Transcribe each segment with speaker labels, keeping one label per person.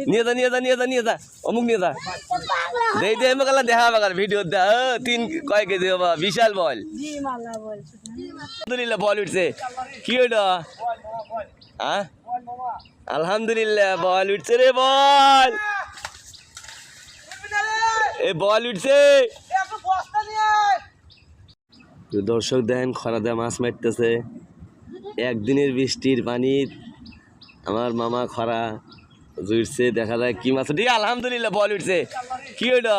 Speaker 1: নিয়ে যা অমুক নিয়ে যা দে মকালা দেখা বাগার ভিডিও দে 3 কয় কেজি বাবা বিশাল বল আলহামদুলিল্লাহ বল উঠছে কি হইলো হ্যাঁ আলহামদুলিল্লাহ বল উঠছে রে বল এ বল উঠছে দর্শক দেখেন খরা দেয়া মাছ মারতেছে একদিনের বৃষ্টির পানি আমার মামা খরা জুড়ছে দেখা যায় কি মাছ ঠিক আলহামদুলিল্লাহ বল উঠছে কি হইলো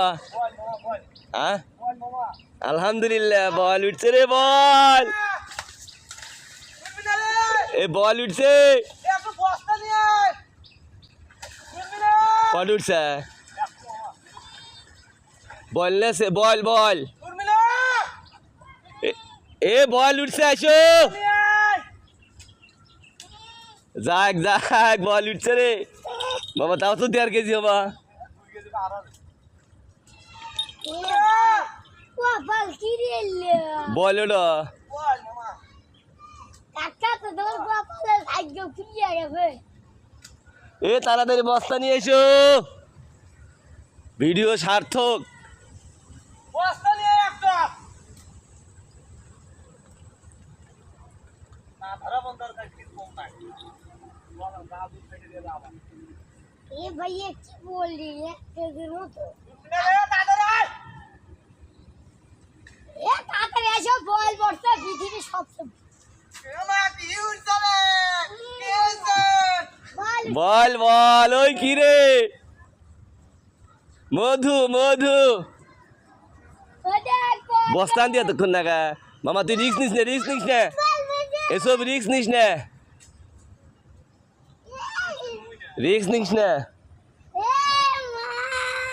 Speaker 1: হ্যাঁ আলহামদুলিল্লাহ বল উঠছে রে বল এ বল উঠছে কত উঠছে বল না সে বল বল এ বল উঠছে আসো যাক যাক বল উঠছে রে বাবা তাও তো 1.5 কেজি বাবা বল ওটা এ তাড়াতাড়ি বস্তা নিয়ে এসো ভিডিও সার্থক
Speaker 2: भैया की बोल रही है বল বর্ষা পৃথিবীর সবচেয়ে
Speaker 1: বল বল ওই কি রে মধু মধু বস্তান দিয়ে তখন নাগা মামা তুই রিক্স নিস না এসব রিক্স নিস না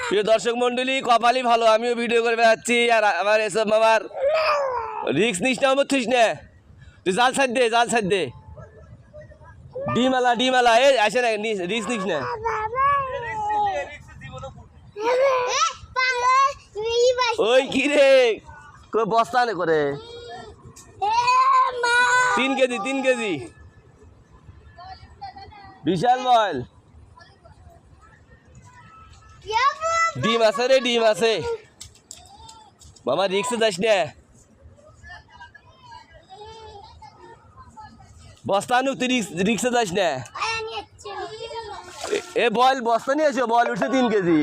Speaker 1: প্রিয় দর্শক মন্ডলী কপালই ভালো আমিও ভিডিও করে বেড়াচ্ছি আর আমার এসব মামার রিক্স নিস না আমার থুস না তুই জাল ছাড় দে ডিমালা এ আসে না রিক্স নিস না ওই কি রে বস্তা নে করে 3 কেজি বিশাল বল ডিম আছে মামা রিক্স যাস না বস্তা নু তুই রিক্সে যাস না এ বল বস্তা নিয়ে এসো বল উঠছে 3 কেজি